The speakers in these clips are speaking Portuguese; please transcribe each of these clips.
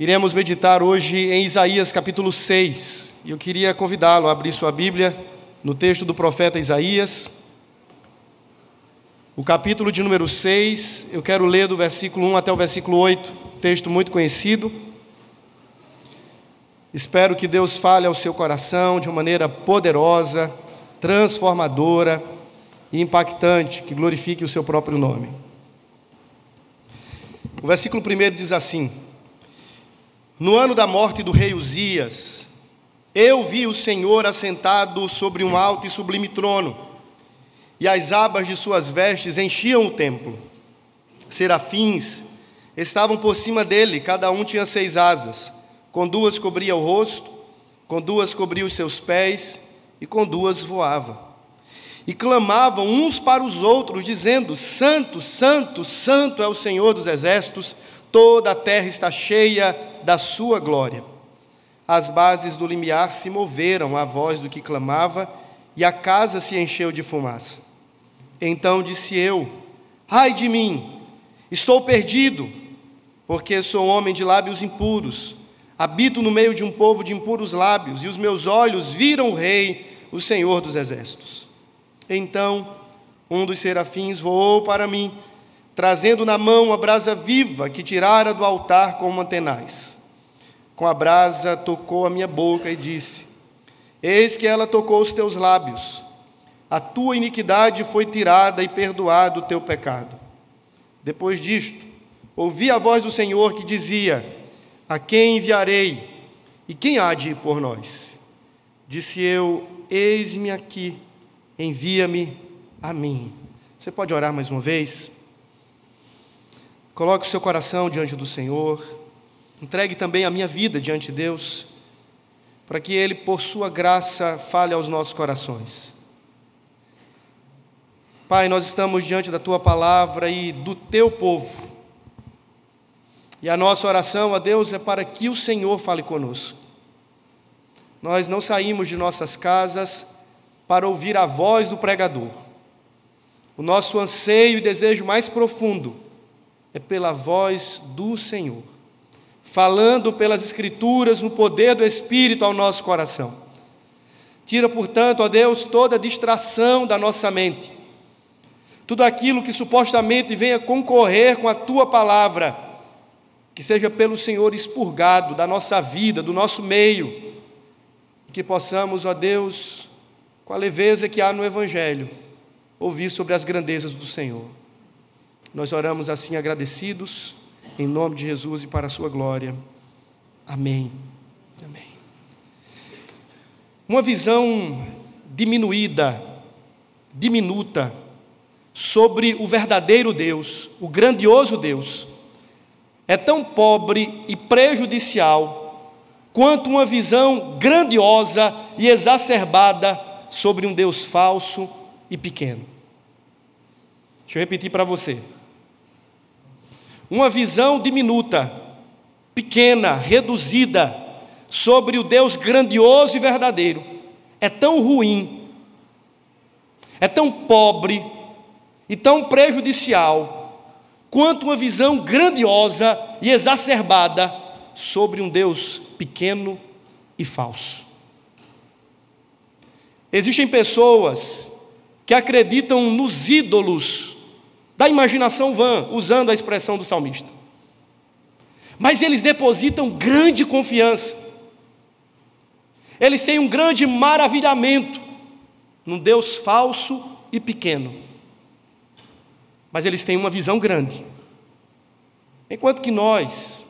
Iremos meditar hoje em Isaías capítulo 6. E eu queria convidá-lo a abrir sua Bíblia no texto do profeta Isaías. O capítulo de número 6, eu quero ler do versículo 1 até o versículo 8, texto muito conhecido. Espero que Deus fale ao seu coração de uma maneira poderosa, transformadora e impactante, que glorifique o seu próprio nome. O versículo 1 diz assim: No ano da morte do rei Uzias, eu vi o Senhor assentado sobre um alto e sublime trono, e as abas de suas vestes enchiam o templo. Serafins estavam por cima dele, cada um tinha 6 asas, com 2 cobria o rosto, com 2 cobria os seus pés, e com 2 voava. E clamavam uns para os outros, dizendo: Santo, Santo, Santo é o Senhor dos exércitos, toda a terra está cheia da sua glória. As bases do limiar se moveram à voz do que clamava, e a casa se encheu de fumaça. Então disse eu: Ai de mim, estou perdido, porque sou homem de lábios impuros, habito no meio de um povo de impuros lábios, e os meus olhos viram o Rei, o Senhor dos exércitos. Então um dos serafins voou para mim, trazendo na mão uma brasa viva que tirara do altar com uma tenaz. Com a brasa tocou a minha boca e disse: Eis que ela tocou os teus lábios. A tua iniquidade foi tirada e perdoado o teu pecado. Depois disto, ouvi a voz do Senhor que dizia: A quem enviarei? E quem há de ir por nós? Disse eu: Eis-me aqui, envia-me a mim. Você pode orar mais uma vez? Coloque o seu coração diante do Senhor. Entregue também a minha vida diante de Deus, para que Ele, por sua graça, fale aos nossos corações. Pai, nós estamos diante da Tua palavra e do Teu povo. E a nossa oração a Deus é para que o Senhor fale conosco. Nós não saímos de nossas casas para ouvir a voz do pregador. O nosso anseio e desejo mais profundo é pela voz do Senhor, falando pelas Escrituras no poder do Espírito ao nosso coração. Tira, portanto, ó Deus, toda distração da nossa mente, tudo aquilo que supostamente venha concorrer com a Tua palavra, que seja pelo Senhor expurgado da nossa vida, do nosso meio, e que possamos, ó Deus, com a leveza que há no Evangelho, ouvir sobre as grandezas do Senhor. Nós oramos assim agradecidos, em nome de Jesus e para a sua glória. Amém. Amém. Uma visão diminuída, diminuta, sobre o verdadeiro Deus, o grandioso Deus, é tão pobre e prejudicial quanto uma visão grandiosa e exacerbada sobre um Deus falso e pequeno. Deixa eu repetir para você. Uma visão diminuta, pequena, reduzida, sobre o Deus grandioso e verdadeiro, é tão ruim, é tão pobre e tão prejudicial, quanto uma visão grandiosa e exacerbada sobre um Deus pequeno e falso. Existem pessoas que acreditam nos ídolos da imaginação vã, usando a expressão do salmista. Mas eles depositam grande confiança. Eles têm um grande maravilhamento num Deus falso e pequeno. Mas eles têm uma visão grande. Enquanto que nós,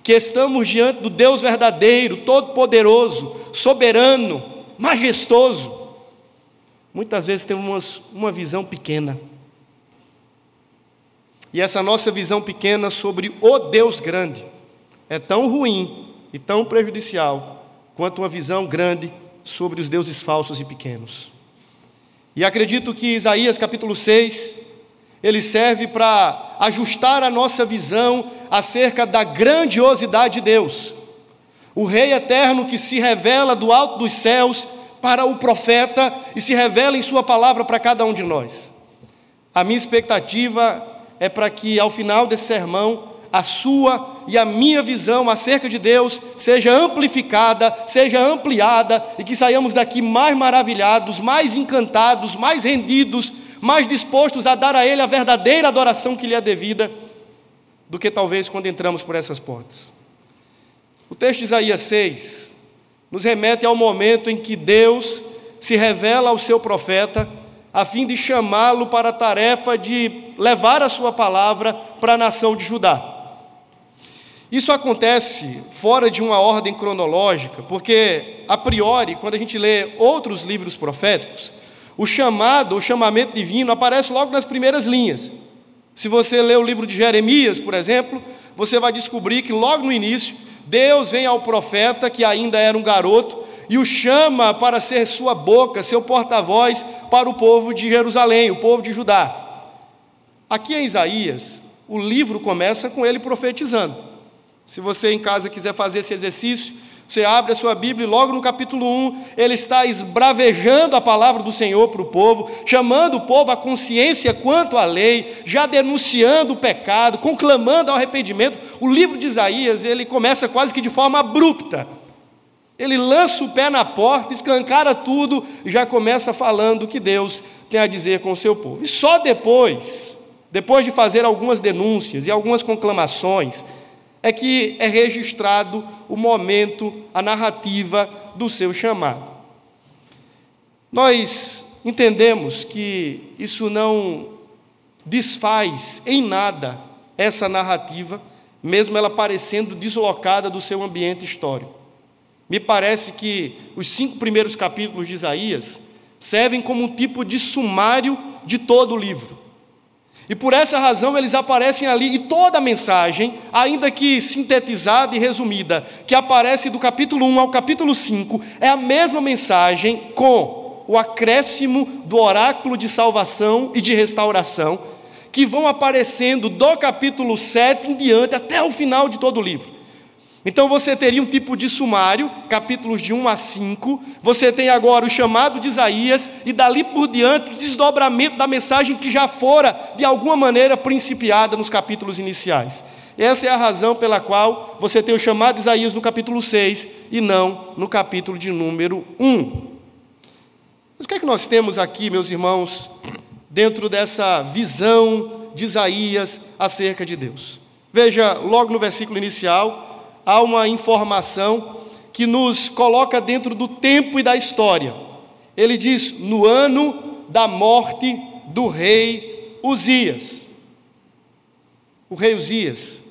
que estamos diante do Deus verdadeiro, todo-poderoso, soberano, majestoso, muitas vezes temos uma visão pequena. E essa nossa visão pequena sobre o Deus grande é tão ruim e tão prejudicial quanto uma visão grande sobre os deuses falsos e pequenos. E acredito que Isaías capítulo 6, ele serve para ajustar a nossa visão acerca da grandiosidade de Deus, o Rei eterno que se revela do alto dos céus para o profeta e se revela em sua palavra para cada um de nós. A minha expectativa é para que ao final desse sermão a sua e a minha visão acerca de Deus seja amplificada, seja ampliada, e que saiamos daqui mais maravilhados, mais encantados, mais rendidos, mais dispostos a dar a Ele a verdadeira adoração que lhe é devida, do que talvez quando entramos por essas portas. O texto de Isaías 6 nos remete ao momento em que Deus se revela ao seu profeta, a fim de chamá-lo para a tarefa de levar a sua palavra para a nação de Judá. Isso acontece fora de uma ordem cronológica, porque, a priori, quando a gente lê outros livros proféticos, o chamamento divino aparece logo nas primeiras linhas. Se você lê o livro de Jeremias, por exemplo, você vai descobrir que logo no início, Deus vem ao profeta, que ainda era um garoto, e o chama para ser sua boca, seu porta-voz para o povo de Jerusalém, o povo de Judá. Aqui em Isaías, o livro começa com ele profetizando. Se você em casa quiser fazer esse exercício, você abre a sua Bíblia e logo no capítulo 1, ele está esbravejando a palavra do Senhor para o povo, chamando o povo à consciência quanto à lei, já denunciando o pecado, conclamando ao arrependimento. O livro de Isaías, ele começa quase que de forma abrupta. Ele lança o pé na porta, escancara tudo, já começa falando o que Deus tem a dizer com o seu povo. E só depois de fazer algumas denúncias e algumas conclamações, é que é registrado o momento, a narrativa do seu chamado. Nós entendemos que isso não desfaz em nada essa narrativa, mesmo ela parecendo deslocada do seu ambiente histórico. Me parece que os 5 primeiros capítulos de Isaías servem como um tipo de sumário de todo o livro. E por essa razão eles aparecem ali, e toda a mensagem, ainda que sintetizada e resumida, que aparece do capítulo 1 ao capítulo 5, é a mesma mensagem com o acréscimo do oráculo de salvação e de restauração, que vão aparecendo do capítulo 7 em diante, até o final de todo o livro. Então você teria um tipo de sumário, capítulos de 1 a 5, você tem agora o chamado de Isaías, e dali por diante o desdobramento da mensagem que já fora, de alguma maneira, principiada nos capítulos iniciais. Essa é a razão pela qual você tem o chamado de Isaías no capítulo 6, e não no capítulo de número 1. Mas o que é que nós temos aqui, meus irmãos, dentro dessa visão de Isaías acerca de Deus? Veja, logo no versículo inicial, há uma informação que nos coloca dentro do tempo e da história. Ele diz, no ano da morte do rei Uzias. O rei Uzias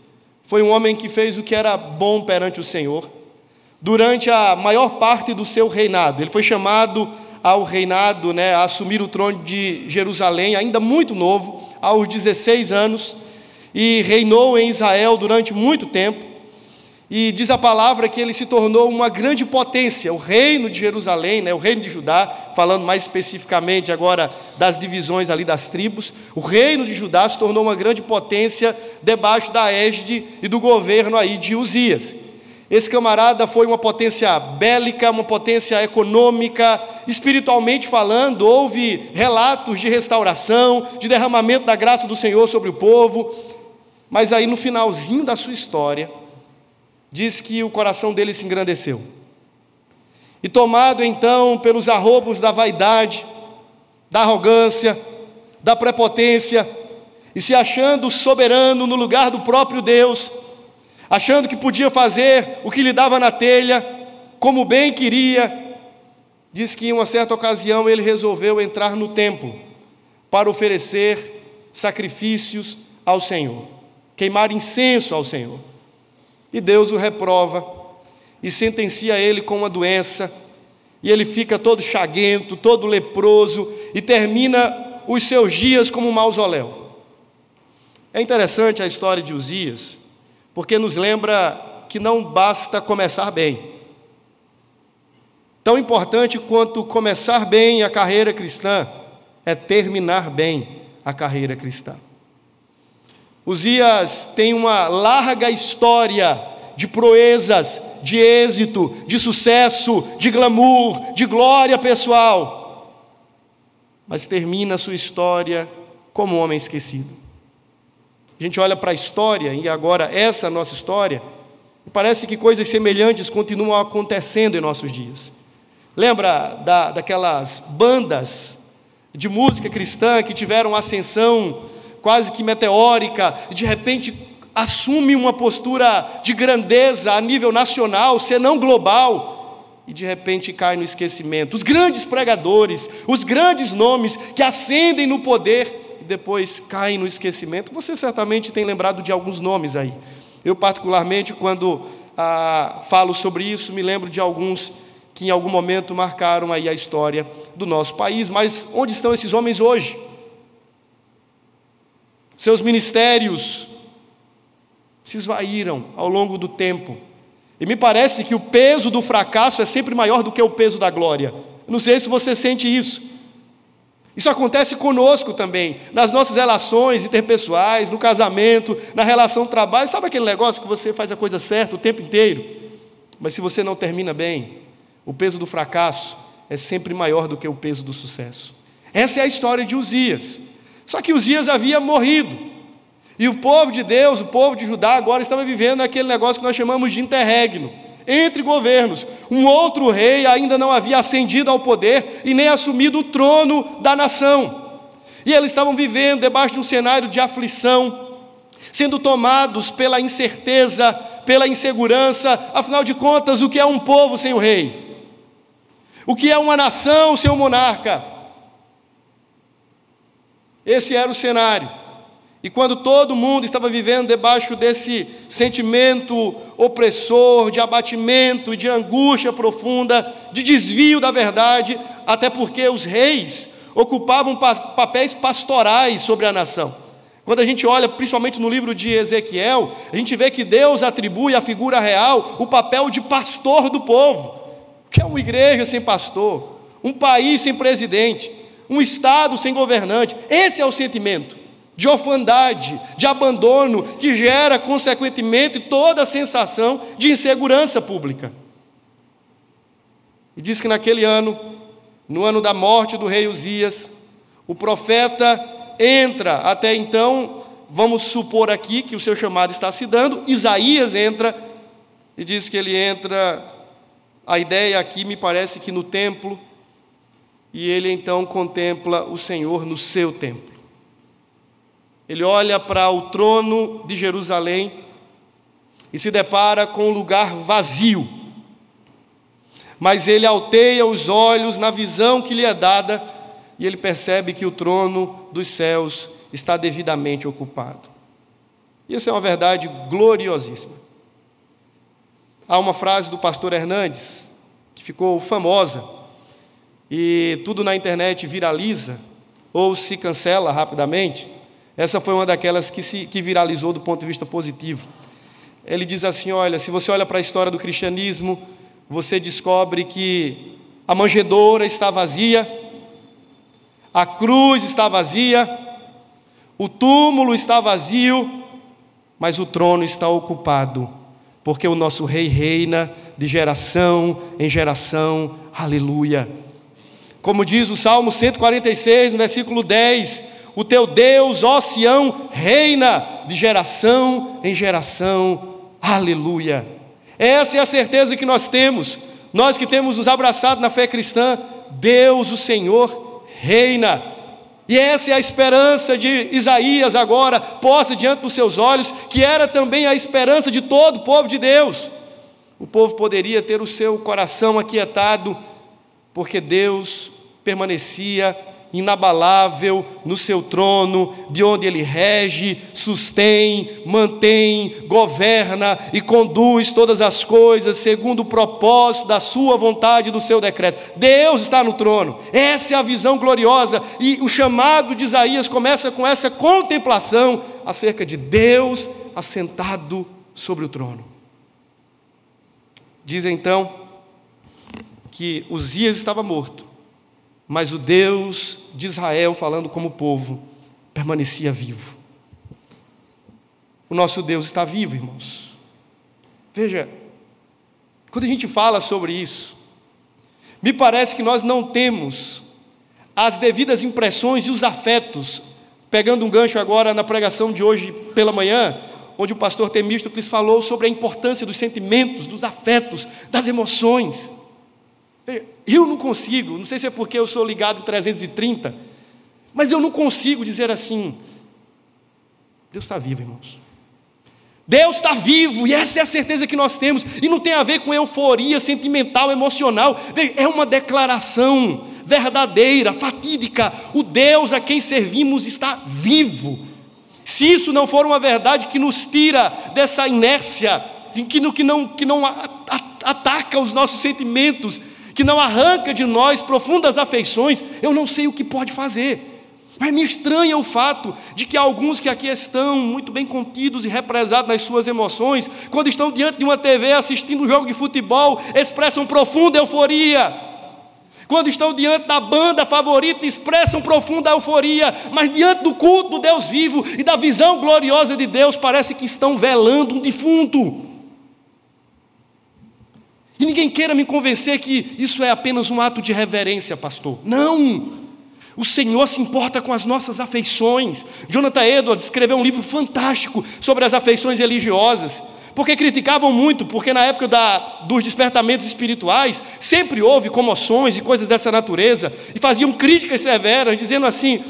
foi um homem que fez o que era bom perante o Senhor. Durante a maior parte do seu reinado, ele foi chamado ao reinado, a assumir o trono de Jerusalém, ainda muito novo, aos 16 anos, e reinou em Israel durante muito tempo. E diz a palavra que ele se tornou uma grande potência, o reino de Jerusalém, o reino de Judá, falando mais especificamente agora das divisões ali das tribos, o reino de Judá se tornou uma grande potência debaixo da égide e do governo aí de Uzias. Esse camarada foi uma potência bélica, uma potência econômica, espiritualmente falando, houve relatos de restauração, de derramamento da graça do Senhor sobre o povo, mas aí no finalzinho da sua história, diz que o coração dele se engrandeceu. E tomado então pelos arroubos da vaidade, da arrogância, da prepotência, e se achando soberano no lugar do próprio Deus, achando que podia fazer o que lhe dava na telha, como bem queria, diz que em uma certa ocasião ele resolveu entrar no templo para oferecer sacrifícios ao Senhor, queimar incenso ao Senhor. E Deus o reprova e sentencia ele com uma doença, e ele fica todo chaguento, todo leproso, e termina os seus dias como um mausoléu. É interessante a história de Uzias, porque nos lembra que não basta começar bem. Tão importante quanto começar bem a carreira cristã é terminar bem a carreira cristã. Uzias tem uma larga história de proezas, de êxito, de sucesso, de glamour, de glória pessoal, mas termina a sua história como um homem esquecido. A gente olha para a história, e agora essa é a nossa história, e parece que coisas semelhantes continuam acontecendo em nossos dias. Lembra daquelas bandas de música cristã que tiveram ascensão quase que meteórica, e de repente assume uma postura de grandeza a nível nacional, se não global, e de repente cai no esquecimento. Os grandes pregadores, os grandes nomes que ascendem no poder e depois caem no esquecimento. Você certamente tem lembrado de alguns nomes aí. Eu particularmente, quando falo sobre isso, me lembro de alguns que em algum momento marcaram aí a história do nosso país. Mas onde estão esses homens hoje? Seus ministérios se esvaíram ao longo do tempo. E me parece que o peso do fracasso é sempre maior do que o peso da glória. Não sei se você sente isso. Isso acontece conosco também, nas nossas relações interpessoais, no casamento, na relação de trabalho. Sabe aquele negócio que você faz a coisa certa o tempo inteiro? Mas se você não termina bem, o peso do fracasso é sempre maior do que o peso do sucesso. Essa é a história de Uzias. Só que Uzias havia morrido. E o povo de Deus, o povo de Judá, agora estava vivendo aquele negócio que nós chamamos de interregno, entre governos. Um outro rei ainda não havia ascendido ao poder e nem assumido o trono da nação. E eles estavam vivendo debaixo de um cenário de aflição, sendo tomados pela incerteza, pela insegurança. Afinal de contas, o que é um povo sem o rei? O que é uma nação sem o monarca? Esse era o cenário. E quando todo mundo estava vivendo debaixo desse sentimento opressor, de abatimento, de angústia profunda, de desvio da verdade, até porque os reis ocupavam papéis pastorais sobre a nação. Quando a gente olha, principalmente no livro de Ezequiel, a gente vê que Deus atribui à figura real o papel de pastor do povo. O que é uma igreja sem pastor? Um país sem presidente? Um estado sem governante? Esse é o sentimento de orfandade, de abandono, que gera, consequentemente, toda a sensação de insegurança pública. E diz que naquele ano, no ano da morte do rei Uzias, o profeta entra, até então, vamos supor aqui que o seu chamado está se dando, Isaías entra, e diz que ele entra, a ideia aqui me parece que no templo, e ele então contempla o Senhor no seu templo. Ele olha para o trono de Jerusalém e se depara com um lugar vazio. Mas ele alteia os olhos na visão que lhe é dada e ele percebe que o trono dos céus está devidamente ocupado. E essa é uma verdade gloriosíssima. Há uma frase do pastor Hernandes que ficou famosa e tudo na internet viraliza ou se cancela rapidamente. Essa foi uma daquelas que viralizou do ponto de vista positivo. Ele diz assim, olha, se você olha para a história do cristianismo, você descobre que a manjedoura está vazia, a cruz está vazia, o túmulo está vazio, mas o trono está ocupado, porque o nosso rei reina de geração em geração, aleluia. Como diz o Salmo 146, no versículo 10, o teu Deus, ó Sião, reina de geração em geração, aleluia. Essa é a certeza que nós temos, nós que temos nos abraçado na fé cristã. Deus, o Senhor, reina. E essa é a esperança de Isaías agora, posta diante dos seus olhos, que era também a esperança de todo o povo de Deus. O povo poderia ter o seu coração aquietado, porque Deus permanecia inabalável no seu trono, de onde ele rege, sustém, mantém, governa e conduz todas as coisas segundo o propósito da sua vontade e do seu decreto. Deus está no trono. Essa é a visão gloriosa, e o chamado de Isaías começa com essa contemplação acerca de Deus assentado sobre o trono. Diz então que Uzias estava morto, mas o Deus de Israel, falando como povo, permanecia vivo. O nosso Deus está vivo, irmãos. Veja, quando a gente fala sobre isso, me parece que nós não temos as devidas impressões e os afetos Pegando um gancho agora na pregação de hoje pela manhã, onde o pastor Temístocles falou sobre a importância dos sentimentos, dos afetos, das emoções. Eu não consigo, não sei se é porque eu sou ligado em 330, mas eu não consigo dizer assim: Deus está vivo, irmãos. Deus está vivo, e essa é a certeza que nós temos, e não tem a ver com euforia sentimental, emocional. É uma declaração verdadeira, fatídica: o Deus a quem servimos está vivo. Se isso não for uma verdade que nos tira dessa inércia, que não ataca os nossos sentimentos, que não arranca de nós profundas afeições, eu não sei o que pode fazer. Mas me estranha o fato de que alguns que aqui estão muito bem contidos e represados nas suas emoções, quando estão diante de uma TV assistindo um jogo de futebol, expressam profunda euforia. Quando estão diante da banda favorita, expressam profunda euforia, mas diante do culto do Deus vivo e da visão gloriosa de Deus, parece que estão velando um defunto. E ninguém queira me convencer que isso é apenas um ato de reverência, pastor. Não! O Senhor se importa com as nossas afeições. Jonathan Edwards escreveu um livro fantástico sobre as afeições religiosas, porque criticavam muito, porque na época dos despertamentos espirituais, sempre houve comoções e coisas dessa natureza, e faziam críticas severas, dizendo assim,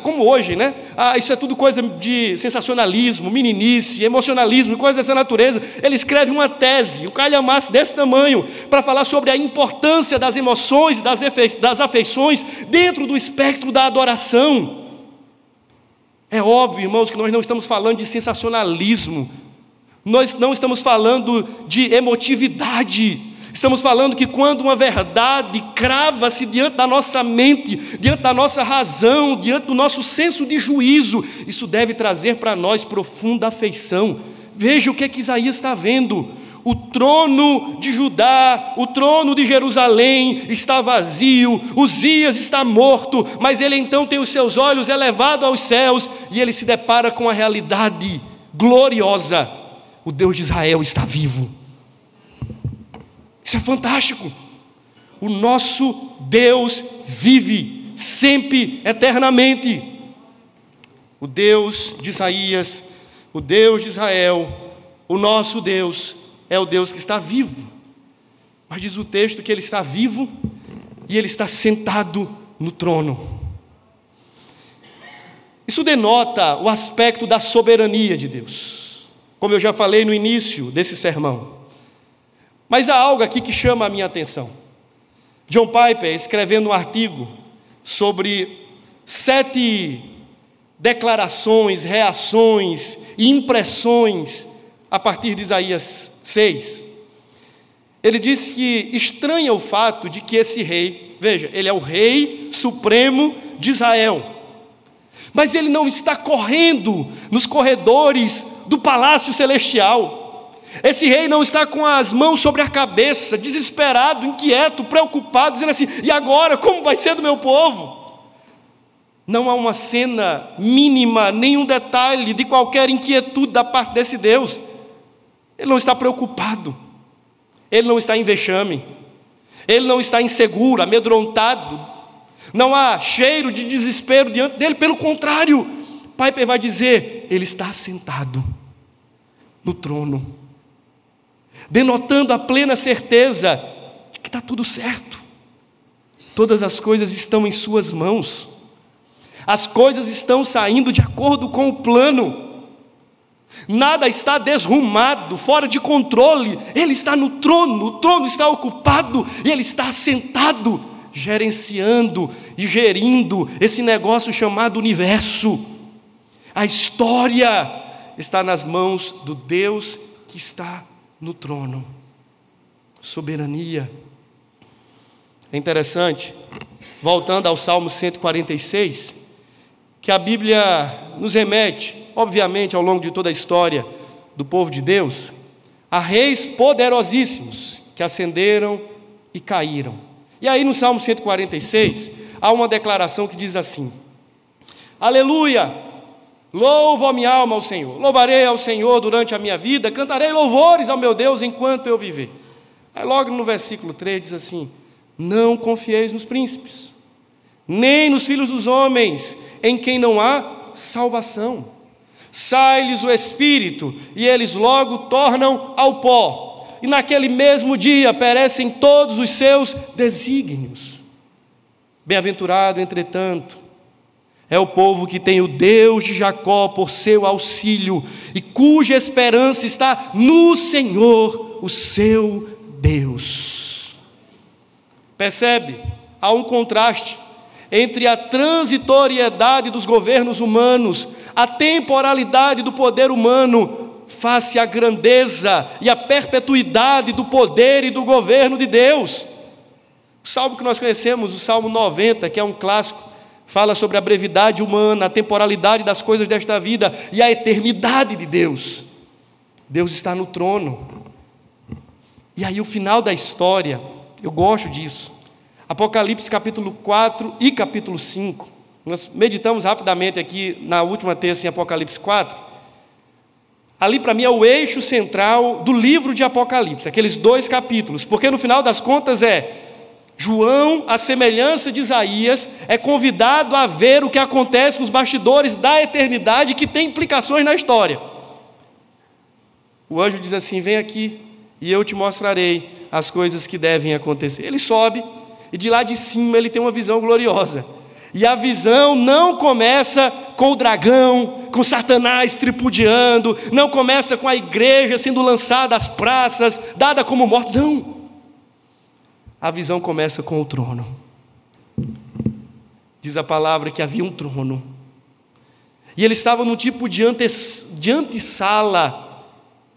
como hoje, né? Isso é tudo coisa de sensacionalismo, meninice, emocionalismo, coisas dessa natureza. Ele escreve uma tese, um calhamaço desse tamanho, para falar sobre a importância das emoções e das afeições dentro do espectro da adoração. É óbvio, irmãos, que nós não estamos falando de sensacionalismo, nós não estamos falando de emotividade, estamos falando que quando uma verdade crava-se diante da nossa mente, diante da nossa razão, diante do nosso senso de juízo, isso deve trazer para nós profunda afeição. Veja o que Isaías está vendo: o trono de Judá, o trono de Jerusalém está vazio, Uzias está morto, mas ele então tem os seus olhos elevados aos céus, e ele se depara com a realidade gloriosa: o Deus de Israel está vivo. Isso é fantástico. O nosso Deus vive, sempre, eternamente. O Deus de Isaías, o Deus de Israel, o nosso Deus, é o Deus que está vivo. Mas diz o texto que ele está vivo e ele está sentado no trono. Isso denota o aspecto da soberania de Deus, como eu já falei no início desse sermão. Mas há algo aqui que chama a minha atenção. John Piper, escrevendo um artigo sobre 7 declarações, reações e impressões a partir de Isaías 6, ele diz que estranha o fato de que esse rei, veja, ele é o rei supremo de Israel, mas ele não está correndo nos corredores do palácio celestial. Esse rei não está com as mãos sobre a cabeça, desesperado, inquieto, preocupado, dizendo assim: e agora, como vai ser do meu povo? Não há uma cena mínima, nenhum detalhe de qualquer inquietude da parte desse Deus. Ele não está preocupado, ele não está em vexame, ele não está inseguro, amedrontado, não há cheiro de desespero diante dele. Pelo contrário, Piper vai dizer: ele está sentado no trono, denotando a plena certeza de que está tudo certo. Todas as coisas estão em suas mãos, as coisas estão saindo de acordo com o plano, nada está desrumado, fora de controle. Ele está no trono, o trono está ocupado e ele está sentado, gerenciando e gerindo esse negócio chamado universo. A história está nas mãos do Deus que está no trono. Soberania. É interessante, voltando ao Salmo 146, que a Bíblia nos remete, obviamente, ao longo de toda a história do povo de Deus, a reis poderosíssimos que ascenderam e caíram. E aí no Salmo 146, há uma declaração que diz assim: aleluia! Louvo a minha alma ao Senhor, louvarei ao Senhor durante a minha vida, cantarei louvores ao meu Deus enquanto eu viver. Aí logo no versículo 3 diz assim: não confieis nos príncipes, nem nos filhos dos homens, em quem não há salvação. Sai-lhes o Espírito, e eles logo tornam ao pó, e naquele mesmo dia perecem todos os seus desígnios. Bem-aventurado, entretanto, é o povo que tem o Deus de Jacó por seu auxílio, e cuja esperança está no Senhor, o seu Deus. Percebe? Há um contraste entre a transitoriedade dos governos humanos, a temporalidade do poder humano, face à grandeza e à perpetuidade do poder e do governo de Deus. O salmo que nós conhecemos, o Salmo 90, que é um clássico, fala sobre a brevidade humana, a temporalidade das coisas desta vida e a eternidade de Deus. Deus está no trono. E aí o final da história, eu gosto disso. Apocalipse capítulo 4 e capítulo 5. Nós meditamos rapidamente aqui na última terça em Apocalipse 4. Ali para mim é o eixo central do livro de Apocalipse, aqueles 2 capítulos, porque no final das contas João, à semelhança de Isaías, é convidado a ver o que acontece nos bastidores da eternidade, que tem implicações na história. O anjo diz assim: vem aqui e eu te mostrarei as coisas que devem acontecer. Ele sobe e de lá de cima ele tem uma visão gloriosa. E a visão não começa com o dragão, com Satanás tripudiando, não começa com a igreja sendo lançada às praças, dada como morta, não. A visão começa com o trono. Diz a palavra que havia um trono. E ele estava num tipo de antessala,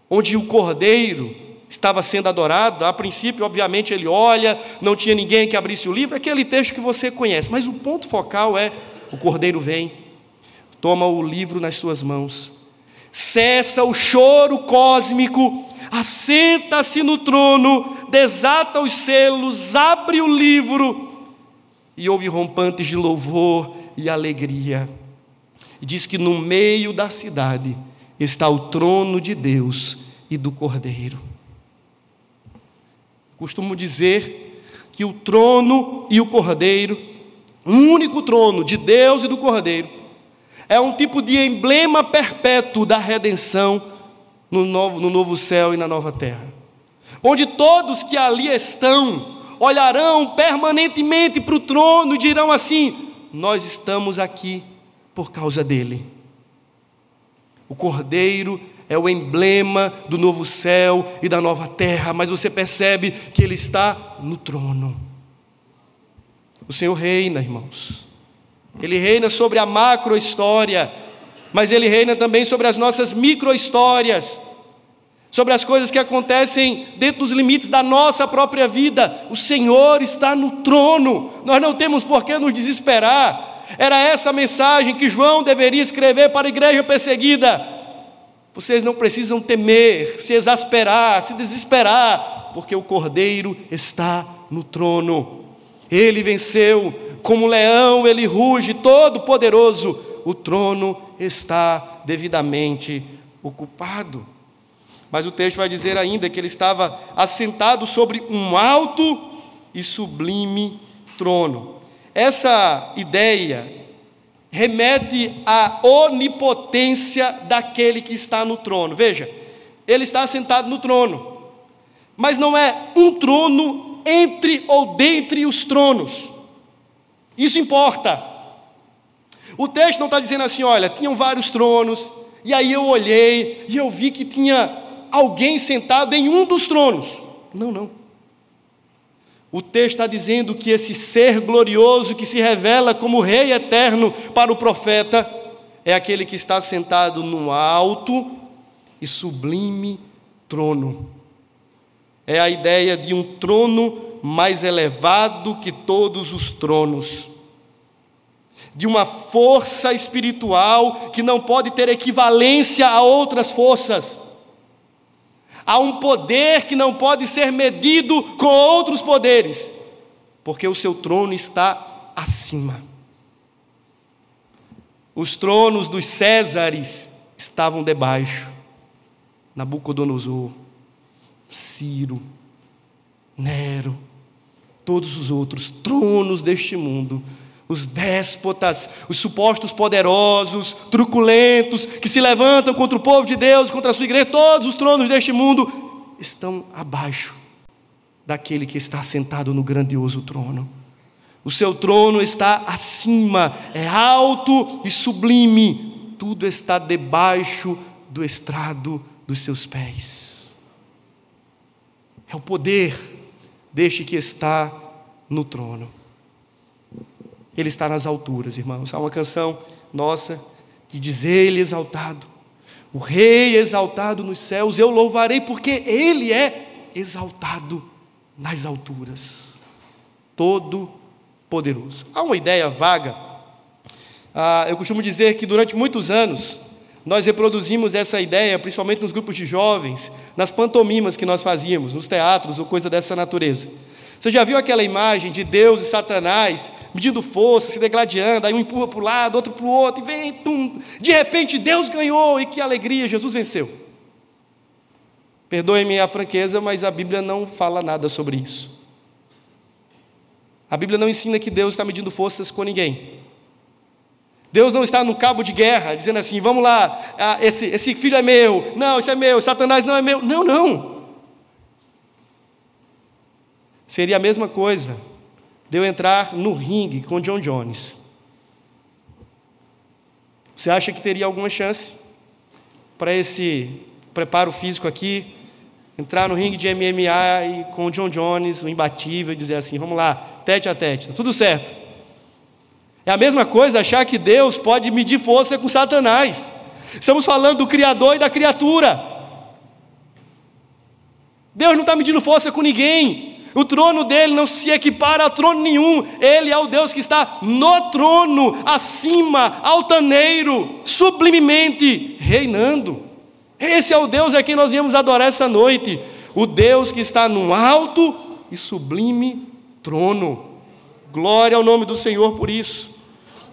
onde o cordeiro estava sendo adorado. A princípio, obviamente, ele olha, não tinha ninguém que abrisse o livro, aquele texto que você conhece. Mas o ponto focal é: o cordeiro vem, toma o livro nas suas mãos, cessa o choro cósmico, assenta-se no trono, desata os selos, abre o livro e ouve rompantes de louvor e alegria. E diz que no meio da cidade está o trono de Deus e do Cordeiro. Costumo dizer que o trono e o Cordeiro, um único trono de Deus e do Cordeiro, é um tipo de emblema perpétuo da redenção no novo céu e na nova terra, onde todos que ali estão olharão permanentemente para o trono e dirão assim: nós estamos aqui por causa dele. O Cordeiro é o emblema do novo céu e da nova terra, mas você percebe que ele está no trono. O Senhor reina, irmãos. Ele reina sobre a macro-história, mas ele reina também sobre as nossas micro-histórias, sobre as coisas que acontecem dentro dos limites da nossa própria vida. O Senhor está no trono, nós não temos por que nos desesperar. Era essa a mensagem que João deveria escrever para a igreja perseguida. Vocês não precisam temer, se exasperar, se desesperar, porque o Cordeiro está no trono. Ele venceu, como leão ele ruge, todo poderoso. O trono está devidamente ocupado. Mas o texto vai dizer ainda que ele estava assentado sobre um alto e sublime trono. Essa ideia remete à onipotência daquele que está no trono. Veja, ele está assentado no trono, mas não é um trono entre ou dentre os tronos. Isso importa. O texto não está dizendo assim: olha, tinham vários tronos, e aí eu olhei e eu vi que tinha alguém sentado em um dos tronos. Não. O texto está dizendo que esse ser glorioso que se revela como Rei eterno para o profeta é aquele que está sentado num alto e sublime trono. É a ideia de um trono mais elevado que todos os tronos, de uma força espiritual que não pode ter equivalência a outras forças. Há um poder que não pode ser medido com outros poderes, porque o seu trono está acima. Os tronos dos Césares estavam debaixo. Nabucodonosor, Ciro, Nero, todos os outros tronos deste mundo. Os déspotas, os supostos poderosos, truculentos, que se levantam contra o povo de Deus, contra a sua igreja, todos os tronos deste mundo estão abaixo daquele que está sentado no grandioso trono. O seu trono está acima, é alto e sublime, tudo está debaixo do estrado dos seus pés. É o poder deste que está no trono. Ele está nas alturas, irmãos. Há uma canção nossa que diz: Ele exaltado, o Rei exaltado nos céus, eu louvarei porque Ele é exaltado nas alturas, todo poderoso. Há uma ideia vaga. Eu costumo dizer que durante muitos anos nós reproduzimos essa ideia, principalmente nos grupos de jovens, nas pantomimas que nós fazíamos, nos teatros ou coisa dessa natureza. Você já viu aquela imagem de Deus e Satanás medindo força, se degladiando, aí um empurra para o lado, outro para o outro, e vem, tum, de repente Deus ganhou, e que alegria, Jesus venceu. Perdoe-me a franqueza, mas a Bíblia não fala nada sobre isso. A Bíblia não ensina que Deus está medindo forças com ninguém. Deus não está no cabo de guerra, dizendo assim: vamos lá, esse filho é meu, não, esse é meu, Satanás não é meu. Não, não. Seria a mesma coisa de eu entrar no ringue com John Jones. Você acha que teria alguma chance para esse preparo físico aqui, entrar no ringue de MMA e com o John Jones, o imbatível, e dizer assim: vamos lá, tete a tete, está tudo certo? É a mesma coisa achar que Deus pode medir força com Satanás. Estamos falando do Criador e da criatura. Deus não está medindo força com ninguém. O trono dele não se equipara a trono nenhum. Ele é o Deus que está no trono, acima, altaneiro, sublimemente reinando. Esse é o Deus a quem nós viemos adorar essa noite. O Deus que está no alto e sublime trono. Glória ao nome do Senhor por isso.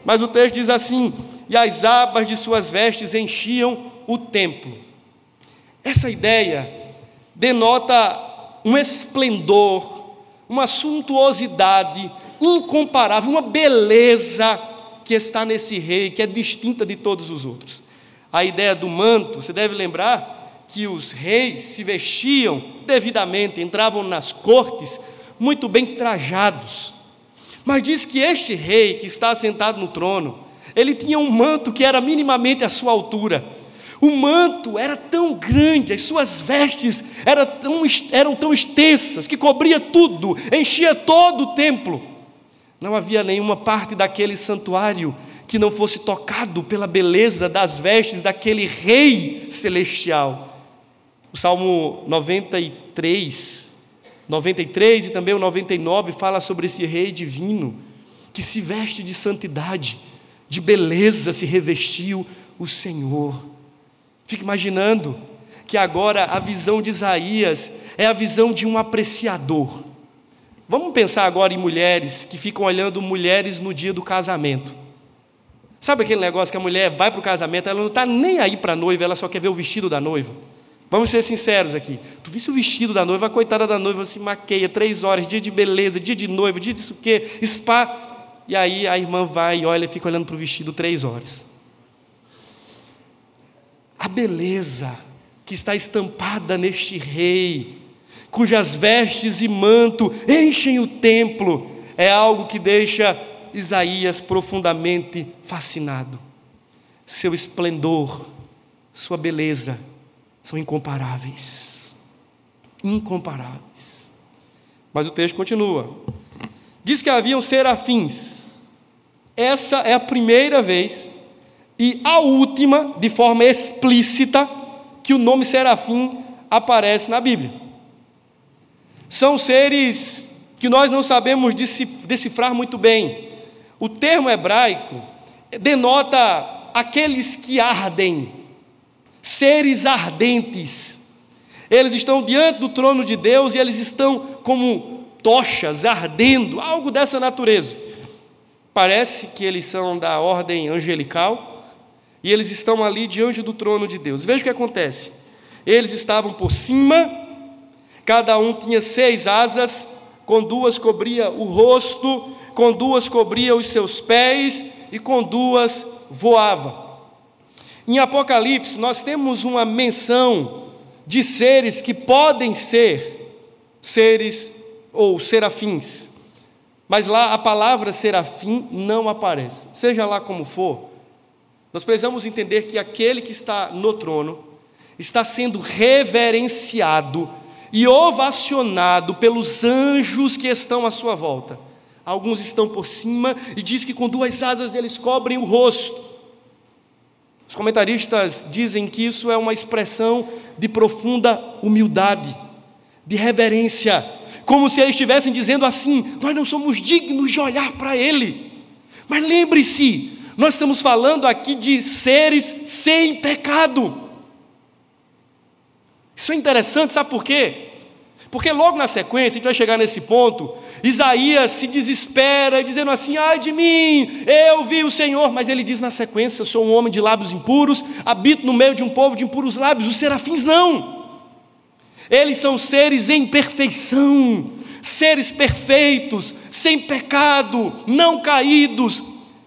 Mas o texto diz assim: e as abas de suas vestes enchiam o templo. Essa ideia denota um esplendor, uma suntuosidade incomparável, uma beleza que está nesse rei, que é distinta de todos os outros. A ideia do manto, você deve lembrar que os reis se vestiam devidamente, entravam nas cortes muito bem trajados. Mas diz que este rei que está sentado no trono, ele tinha um manto que era minimamente à sua altura. O manto era tão grande, as suas vestes eram tão extensas, que cobria tudo, enchia todo o templo. Não havia nenhuma parte daquele santuário que não fosse tocado pela beleza das vestes daquele rei celestial. O Salmo 93 e também o 99 fala sobre esse rei divino, que se veste de santidade, de beleza se revestiu o Senhor. Fico imaginando que agora a visão de Isaías é a visão de um apreciador. Vamos pensar agora em mulheres que ficam olhando mulheres no dia do casamento. Sabe aquele negócio que a mulher vai para o casamento, ela não está nem aí para a noiva, ela só quer ver o vestido da noiva? Vamos ser sinceros aqui. Tu viste o vestido da noiva, a coitada da noiva se maqueia 3 horas, dia de beleza, dia de noiva, dia disso que, spa. E aí a irmã vai e olha, fica olhando para o vestido 3 horas. A beleza que está estampada neste rei, cujas vestes e manto enchem o templo, é algo que deixa Isaías profundamente fascinado. Seu esplendor, sua beleza são incomparáveis. Incomparáveis. Mas o texto continua. Diz que haviam serafins. Essa é a primeira vez e a última, de forma explícita, que o nome serafim aparece na Bíblia. São seres que nós não sabemos decifrar muito bem. O termo hebraico denota aqueles que ardem, seres ardentes. Eles estão diante do trono de Deus e eles estão como tochas ardendo, algo dessa natureza. Parece que eles são da ordem angelical e eles estão ali diante do trono de Deus. Veja o que acontece. Eles estavam por cima, cada um tinha 6 asas, com 2 cobria o rosto, com 2 cobria os seus pés e com 2 voava. Em Apocalipse, nós temos uma menção de seres que podem ser seres ou serafins, mas lá a palavra serafim não aparece. Seja lá como for, nós precisamos entender que aquele que está no trono está sendo reverenciado e ovacionado pelos anjos que estão à sua volta. Alguns estão por cima e diz que com 2 asas eles cobrem o rosto. Os comentaristas dizem que isso é uma expressão de profunda humildade, de reverência, como se eles estivessem dizendo assim: nós não somos dignos de olhar para Ele. Mas lembre-se, nós estamos falando aqui de seres sem pecado. Isso é interessante, sabe por quê? Porque logo na sequência, a gente vai chegar nesse ponto, Isaías se desespera, dizendo assim: ai de mim, eu vi o Senhor. Mas ele diz na sequência: eu sou um homem de lábios impuros, habito no meio de um povo de impuros lábios. Os serafins não. Eles são seres em perfeição, seres perfeitos, sem pecado, não caídos.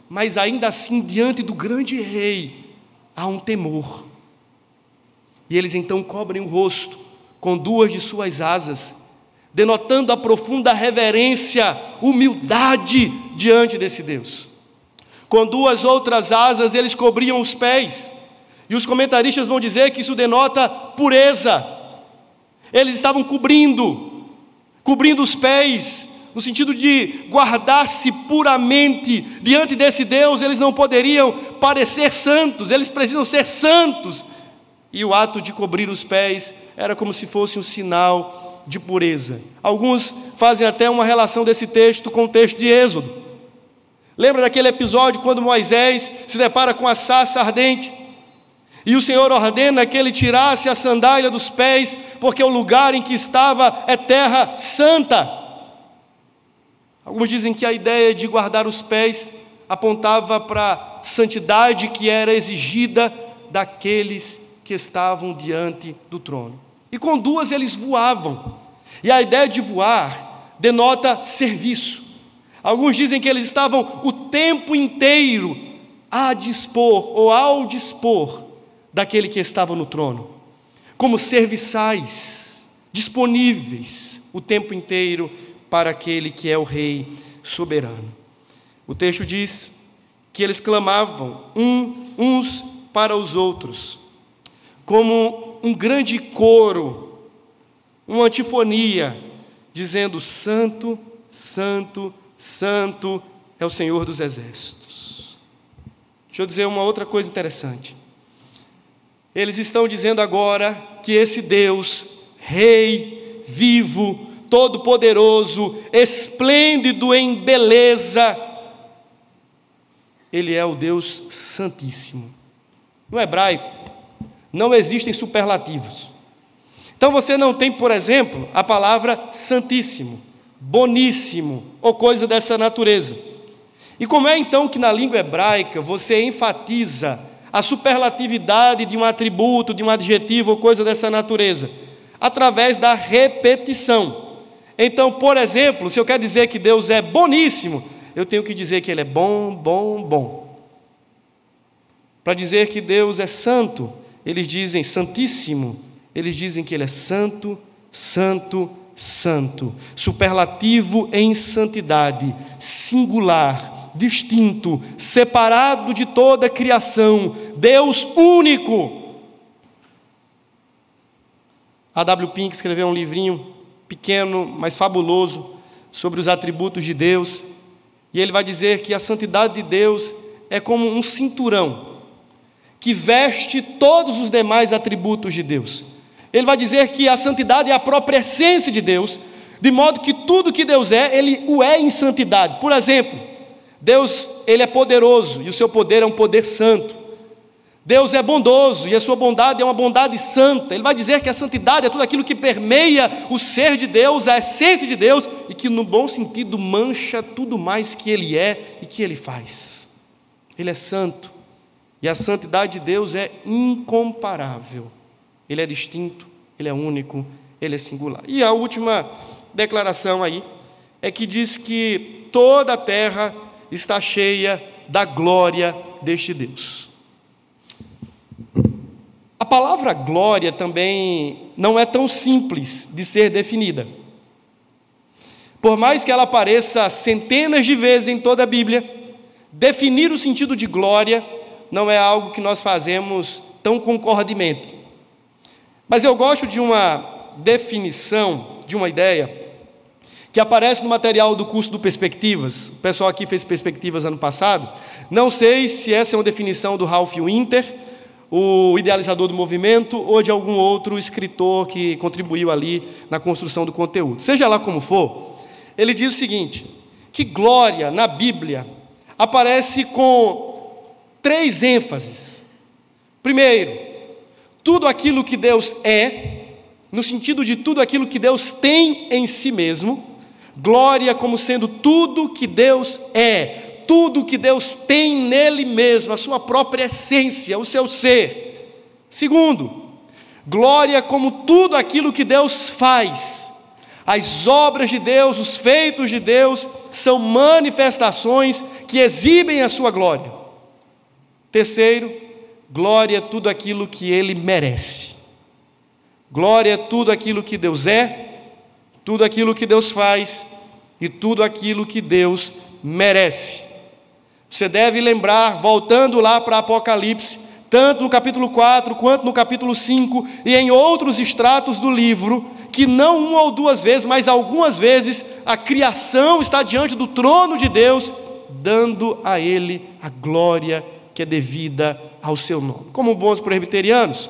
Mas ainda assim, diante do grande rei, há um temor. E eles então cobrem o rosto com 2 de suas asas, denotando a profunda reverência, humildade diante desse Deus. Com 2 outras asas eles cobriam os pés, e os comentaristas vão dizer que isso denota pureza. Eles estavam cobrindo os pés, no sentido de guardar-se puramente diante desse Deus. Eles não poderiam parecer santos, eles precisam ser santos. E o ato de cobrir os pés era como se fosse um sinal de pureza. Alguns fazem até uma relação desse texto com o texto de Êxodo. Lembra daquele episódio quando Moisés se depara com a sarça ardente? E o Senhor ordena que ele tirasse a sandália dos pés, porque o lugar em que estava é terra santa. Alguns dizem que a ideia de guardar os pés apontava para a santidade que era exigida daqueles que estavam diante do trono. E com 2 eles voavam. E a ideia de voar denota serviço. Alguns dizem que eles estavam o tempo inteiro a dispor ou ao dispor daquele que estava no trono, como serviçais, disponíveis o tempo inteiro para aquele que é o Rei soberano. O texto diz que eles clamavam uns para os outros, como um grande coro, uma antifonia, dizendo: Santo, Santo, Santo é o Senhor dos exércitos. Deixa eu dizer uma outra coisa interessante. Eles estão dizendo agora que esse Deus, Rei, vivo, todo-poderoso, esplêndido em beleza, Ele é o Deus Santíssimo. No hebraico, não existem superlativos. Então você não tem, por exemplo, a palavra santíssimo, boníssimo, ou coisa dessa natureza. E como é então que na língua hebraica você enfatiza a superlatividade de um atributo, de um adjetivo ou coisa dessa natureza? Através da repetição. Então, por exemplo, se eu quero dizer que Deus é boníssimo, eu tenho que dizer que Ele é bom, bom, bom. Para dizer que Deus é santo, eles dizem santíssimo, eles dizem que Ele é santo, santo, santo. Superlativo em santidade, singular, distinto, separado de toda a criação, Deus único. A W. Pink escreveu um livrinho pequeno, mas fabuloso, sobre os atributos de Deus, e ele vai dizer que a santidade de Deus é como um cinturão que veste todos os demais atributos de Deus. Ele vai dizer que a santidade é a própria essência de Deus, de modo que tudo que Deus é, Ele o é em santidade. Por exemplo, Deus, Ele é poderoso, e o seu poder é um poder santo. Deus é bondoso, e a sua bondade é uma bondade santa. Ele vai dizer que a santidade é tudo aquilo que permeia o ser de Deus, a essência de Deus, e que no bom sentido mancha tudo mais que Ele é e que Ele faz. Ele é santo, e a santidade de Deus é incomparável. Ele é distinto, Ele é único, Ele é singular. E a última declaração aí é que diz que toda a terra está cheia da glória deste Deus. A palavra glória também não é tão simples de ser definida. Por mais que ela apareça centenas de vezes em toda a Bíblia, definir o sentido de glória não é algo que nós fazemos tão concordemente. Mas eu gosto de uma definição, de uma ideia, que aparece no material do curso do Perspectivas. O pessoal aqui fez Perspectivas ano passado. Não sei se essa é uma definição do Ralph Winter, o idealizador do movimento, ou de algum outro escritor que contribuiu ali na construção do conteúdo. Seja lá como for, ele diz o seguinte, que glória na Bíblia aparece com 3 ênfases. Primeiro, tudo aquilo que Deus é, no sentido de tudo aquilo que Deus tem em si mesmo. Glória como sendo tudo que Deus é, tudo que Deus tem nele mesmo, a sua própria essência, o seu ser. Segundo, glória como tudo aquilo que Deus faz. As obras de Deus, os feitos de Deus, são manifestações que exibem a sua glória. Terceiro, glória é tudo aquilo que Ele merece. Glória é tudo aquilo que Deus é, tudo aquilo que Deus faz e tudo aquilo que Deus merece. Você deve lembrar, voltando lá para Apocalipse, tanto no capítulo 4 quanto no capítulo 5 e em outros extratos do livro, que não uma ou duas vezes, mas algumas vezes, a criação está diante do trono de Deus, dando a Ele a glória que é devida ao seu nome. Como bons presbiterianos,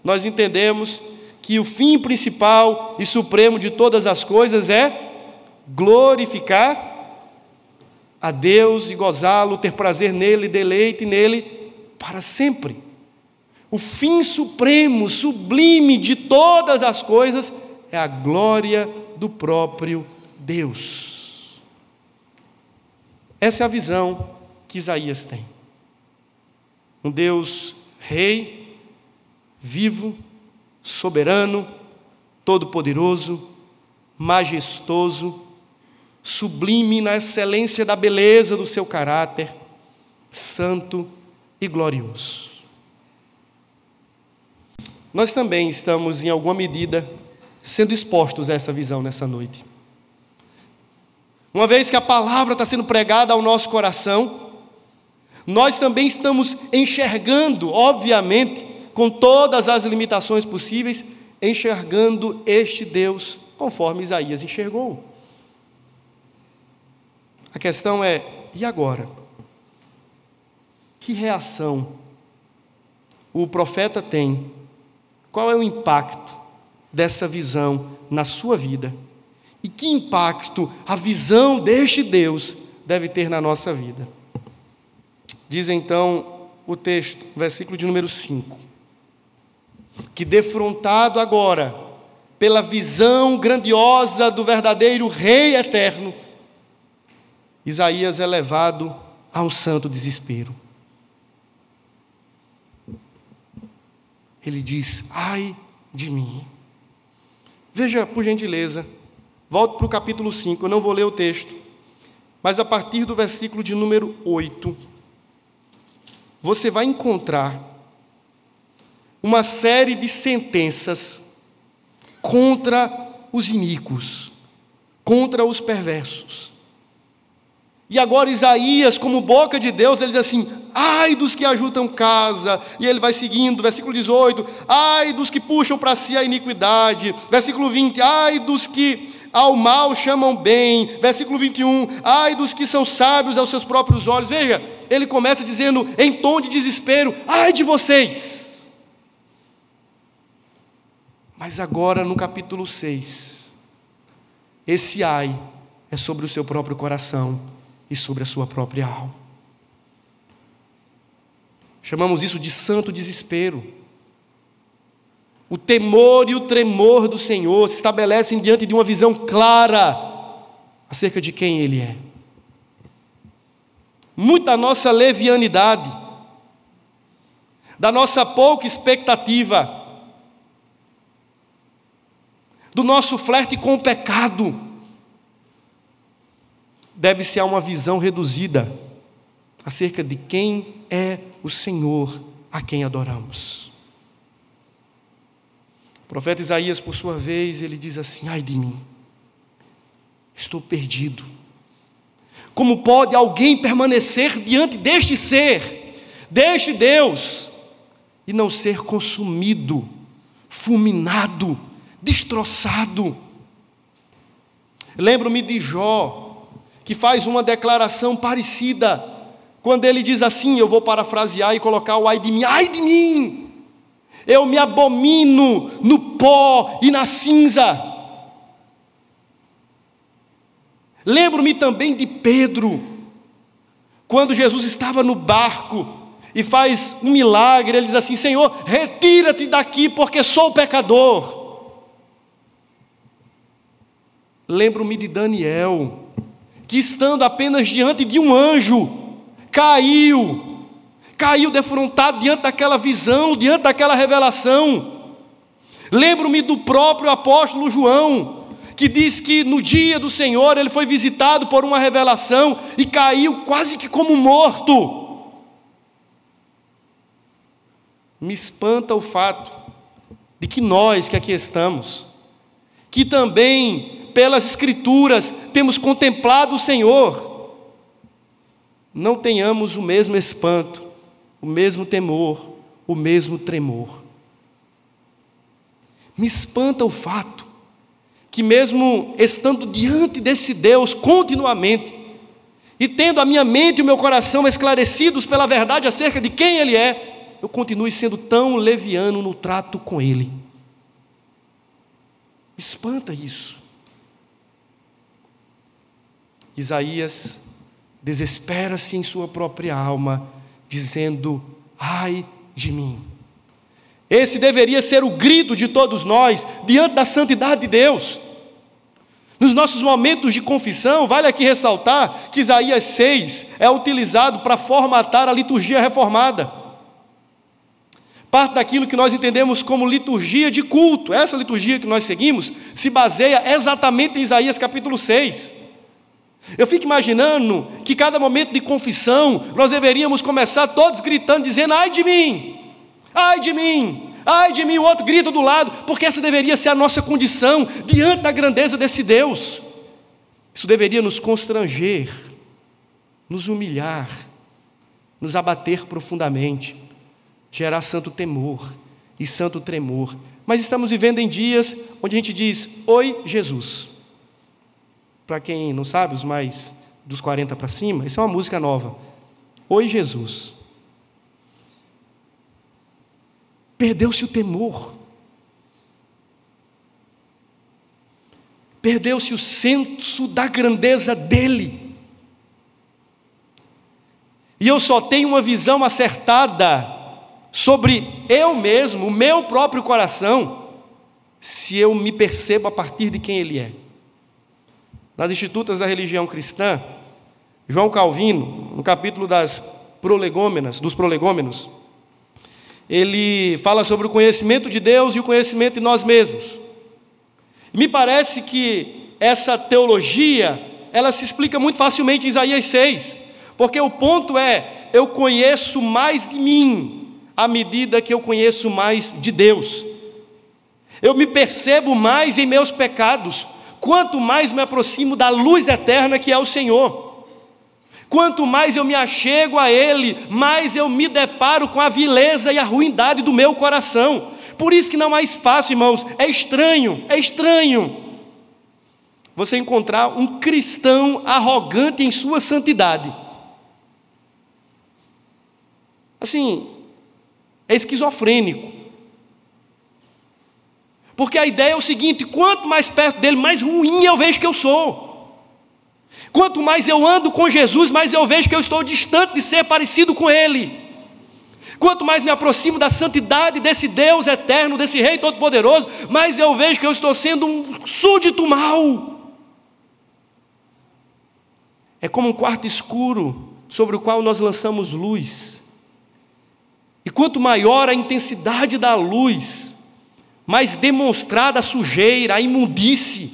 nós entendemos que o fim principal e supremo de todas as coisas é glorificar a Deus e gozá-lo, ter prazer nele, deleite nele para sempre. O fim supremo, sublime de todas as coisas é a glória do próprio Deus. Essa é a visão que Isaías tem. Um Deus rei, vivo, soberano, todo-poderoso, majestoso, sublime na excelência da beleza do seu caráter, santo e glorioso. Nós também estamos, em alguma medida, sendo expostos a essa visão nessa noite. Uma vez que a palavra está sendo pregada ao nosso coração, nós também estamos enxergando, obviamente, com todas as limitações possíveis, enxergando este Deus conforme Isaías enxergou. A questão é, e agora? Que reação o profeta tem? Qual é o impacto dessa visão na sua vida? E que impacto a visão deste Deus deve ter na nossa vida? Diz então o texto, versículo de número 5, que defrontado agora pela visão grandiosa do verdadeiro Rei eterno, Isaías é levado a um santo desespero. Ele diz, ai de mim. Veja, por gentileza, volto para o capítulo 5, eu não vou ler o texto, mas a partir do versículo de número 8, você vai encontrar uma série de sentenças contra os iníquos, contra os perversos. E agora Isaías, como boca de Deus, ele diz assim, ai dos que ajuntam casa, e ele vai seguindo, versículo 18, ai dos que puxam para si a iniquidade, versículo 20, ai dos que ao mal chamam bem, versículo 21, ai dos que são sábios aos seus próprios olhos. Veja, ele começa dizendo em tom de desespero, ai de vocês. Mas agora no capítulo 6, esse ai é sobre o seu próprio coração e sobre a sua própria alma. Chamamos isso de santo desespero. O temor e o tremor do Senhor se estabelecem diante de uma visão clara acerca de quem Ele é. Muita nossa levianidade, da nossa pouca expectativa, do nosso flerte com o pecado, deve-se a uma visão reduzida acerca de quem é o Senhor a quem adoramos. O profeta Isaías, por sua vez, ele diz assim: ai de mim, estou perdido. Como pode alguém permanecer diante deste ser, deste Deus, e não ser consumido, fulminado, destroçado? Lembro-me de Jó, que faz uma declaração parecida, quando ele diz assim, eu vou parafrasear e colocar o ai de mim, eu me abomino no pó e na cinza. Lembro-me também de Pedro, quando Jesus estava no barco e faz um milagre, ele diz assim: Senhor, retira-te daqui, porque sou pecador. Lembro-me de Daniel, que estando apenas diante de um anjo, caiu defrontado diante daquela visão, diante daquela revelação. Lembro-me do próprio apóstolo João, que diz que no dia do Senhor ele foi visitado por uma revelação e caiu quase que como morto. Me espanta o fato de que nós que aqui estamos, que também pelas Escrituras temos contemplado o Senhor, não tenhamos o mesmo espanto, o mesmo temor, o mesmo tremor. Me espanta o fato que mesmo estando diante desse Deus continuamente, e tendo a minha mente e o meu coração esclarecidos pela verdade acerca de quem Ele é, eu continue sendo tão leviano no trato com Ele. Me espanta isso. Isaías desespera-se em sua própria alma, dizendo: ai de mim. Esse deveria ser o grito de todos nós, diante da santidade de Deus. Nos nossos momentos de confissão, vale aqui ressaltar que Isaías 6 é utilizado para formatar a liturgia reformada. Parte daquilo que nós entendemos como liturgia de culto, essa liturgia que nós seguimos, se baseia exatamente em Isaías capítulo 6. Eu fico imaginando que cada momento de confissão, nós deveríamos começar todos gritando, dizendo: ai de mim, ai de mim, ai de mim, o outro grita do lado, porque essa deveria ser a nossa condição, diante da grandeza desse Deus. Isso deveria nos constranger, nos humilhar, nos abater profundamente, gerar santo temor e santo tremor. Mas estamos vivendo em dias onde a gente diz: oi Jesus. Para quem não sabe, os mais dos 40 para cima, isso é uma música nova. Oi Jesus. Perdeu-se o temor. Perdeu-se o senso da grandeza dEle. E eu só tenho uma visão acertada sobre eu mesmo, o meu próprio coração, se eu me percebo a partir de quem Ele é. Nas Institutas da Religião Cristã, João Calvino, no capítulo dos prolegômenos, ele fala sobre o conhecimento de Deus e o conhecimento de nós mesmos. Me parece que essa teologia, ela se explica muito facilmente em Isaías 6, porque o ponto é: eu conheço mais de mim, à medida que eu conheço mais de Deus. Eu me percebo mais em meus pecados, quanto mais me aproximo da luz eterna que é o Senhor. Quanto mais eu me achego a Ele, mais eu me deparo com a vileza e a ruindade do meu coração. Por isso que não há espaço, irmãos. É estranho você encontrar um cristão arrogante em sua santidade. Assim, é esquizofrênico. Porque a ideia é o seguinte: quanto mais perto dele, mais ruim eu vejo que eu sou. Quanto mais eu ando com Jesus, mais eu vejo que eu estou distante de ser parecido com Ele. Quanto mais me aproximo da santidade desse Deus eterno, desse Rei Todo-Poderoso, mais eu vejo que eu estou sendo um súdito mau. É como um quarto escuro sobre o qual nós lançamos luz. E quanto maior a intensidade da luz, mais demonstrada a sujeira, a imundície.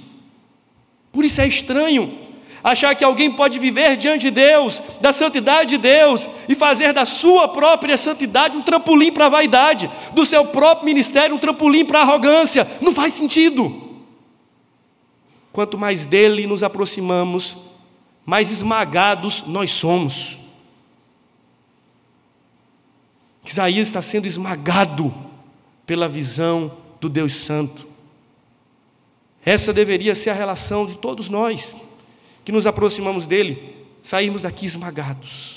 Por isso é estranho. achar que alguém pode viver diante de Deus, da santidade de Deus, e fazer da sua própria santidade um trampolim para a vaidade, do seu próprio ministério um trampolim para a arrogância. Não faz sentido. Quanto mais dele nos aproximamos, mais esmagados nós somos. Isaías está sendo esmagado pela visão do Deus Santo. Essa deveria ser a relação de todos nós, que nos aproximamos dele, sairmos daqui esmagados.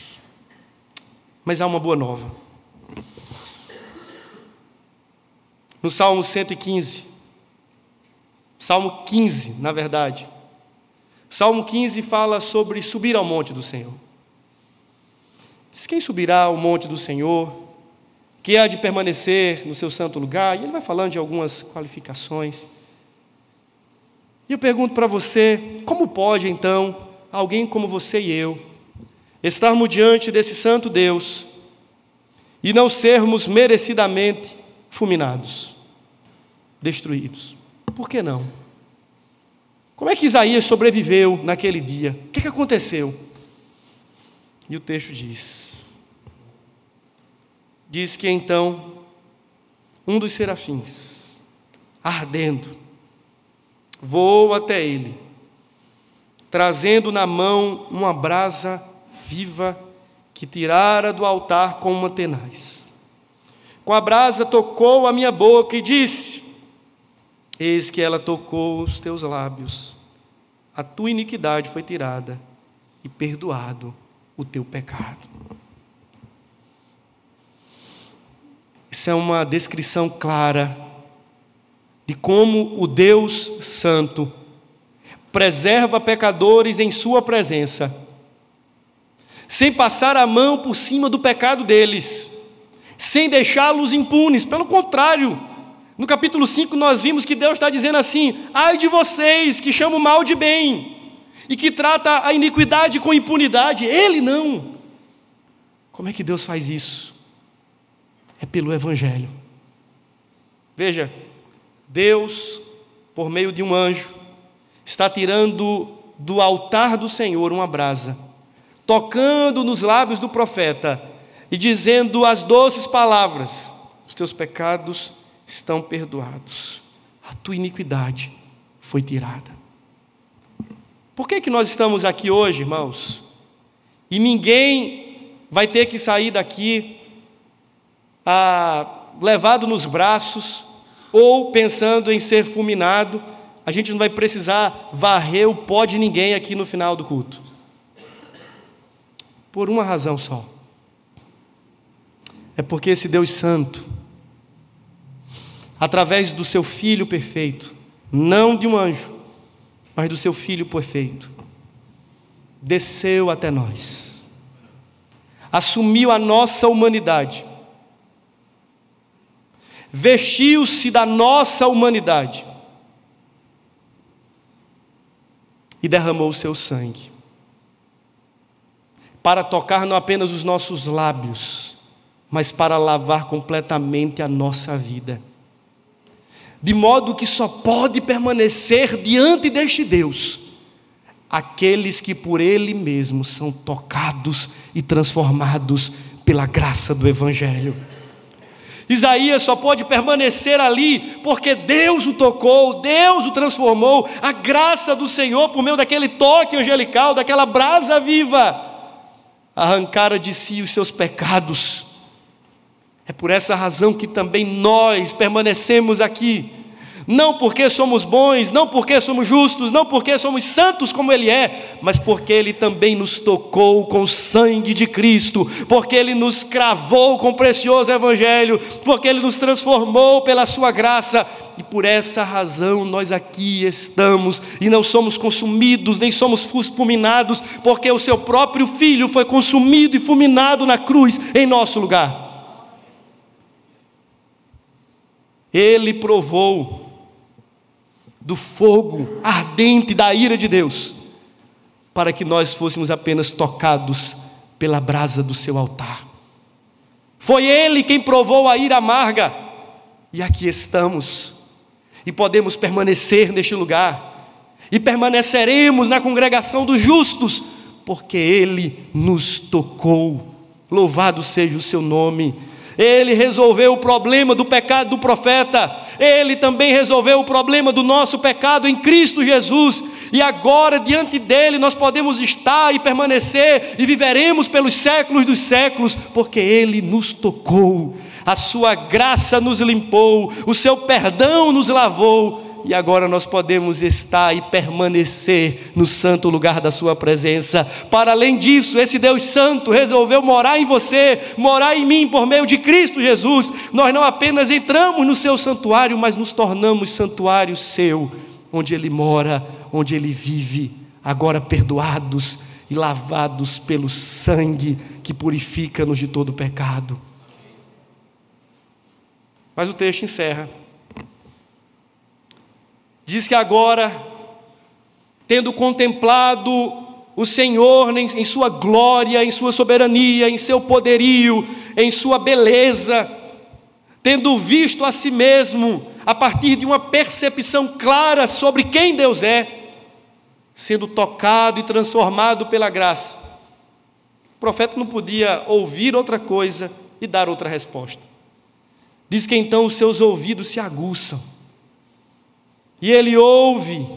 Mas há uma boa nova. No Salmo 115, Salmo 15, na verdade, Salmo 15 fala sobre subir ao monte do Senhor. Diz: quem subirá ao monte do Senhor, que há de permanecer no seu santo lugar? E ele vai falando de algumas qualificações. E eu pergunto para você, como pode então alguém como você e eu estarmos diante desse santo Deus e não sermos merecidamente fulminados, destruídos? Por que não? Como é que Isaías sobreviveu naquele dia? O que aconteceu? E o texto diz que então um dos serafins, ardendo, voou até ele, trazendo na mão uma brasa viva que tirara do altar com uma tenaz. Com a brasa tocou a minha boca e disse: eis que ela tocou os teus lábios, a tua iniquidade foi tirada e perdoado o teu pecado. Isso é uma descrição clara de como o Deus Santo preserva pecadores em sua presença, sem passar a mão por cima do pecado deles, sem deixá-los impunes. Pelo contrário, no capítulo 5 nós vimos que Deus está dizendo assim: ai de vocês que chamam o mal de bem e que trata a iniquidade com impunidade. Ele não. Como é que Deus faz isso? É pelo Evangelho. Veja, Deus, por meio de um anjo, está tirando do altar do Senhor uma brasa, tocando nos lábios do profeta e dizendo as doces palavras: os teus pecados estão perdoados, a tua iniquidade foi tirada. Por que nós estamos aqui hoje, irmãos? E ninguém vai ter que sair daqui levado nos braços ou pensando em ser fulminado. A gente não vai precisar varrer o pó de ninguém aqui no final do culto. Por uma razão só. É porque esse Deus Santo, através do seu Filho perfeito, não de um anjo, mas do seu Filho perfeito, desceu até nós, assumiu a nossa humanidade, vestiu-se da nossa humanidade e derramou o seu sangue para tocar não apenas os nossos lábios, mas para lavar completamente a nossa vida, de modo que só pode permanecer diante deste Deus aqueles que por Ele mesmo são tocados e transformados pela graça do Evangelho. Isaías só pode permanecer ali porque Deus o tocou, Deus o transformou. A graça do Senhor, por meio daquele toque angelical, daquela brasa viva, arrancara de si os seus pecados. É por essa razão que também nós permanecemos aqui, não porque somos bons, não porque somos justos, não porque somos santos como Ele é, mas porque Ele também nos tocou com o sangue de Cristo, porque Ele nos cravou com o precioso Evangelho, porque Ele nos transformou pela sua graça, e por essa razão nós aqui estamos, e não somos consumidos, nem somos fulminados, porque o seu próprio Filho foi consumido e fulminado na cruz em nosso lugar. Ele provou do fogo ardente da ira de Deus, para que nós fôssemos apenas tocados pela brasa do seu altar. Foi Ele quem provou a ira amarga, e aqui estamos, e podemos permanecer neste lugar, e permaneceremos na congregação dos justos, porque Ele nos tocou. Louvado seja o seu nome. Ele resolveu o problema do pecado do profeta. Ele também resolveu o problema do nosso pecado em Cristo Jesus. E agora, diante dele, nós podemos estar e permanecer e viveremos pelos séculos dos séculos, porque Ele nos tocou. A sua graça nos limpou, o seu perdão nos lavou. E agora nós podemos estar e permanecer no santo lugar da sua presença. Para além disso, esse Deus santo resolveu morar em você, morar em mim por meio de Cristo Jesus. Nós não apenas entramos no seu santuário, mas nos tornamos santuário seu, onde Ele mora, onde Ele vive, agora perdoados e lavados pelo sangue que purifica-nos de todo pecado. Mas o texto encerra. Diz que agora, tendo contemplado o Senhor em sua glória, em sua soberania, em seu poderio, em sua beleza, tendo visto a si mesmo, a partir de uma percepção clara sobre quem Deus é, sendo tocado e transformado pela graça, o profeta não podia ouvir outra coisa e dar outra resposta. Diz que então os seus ouvidos se aguçam, e ele ouve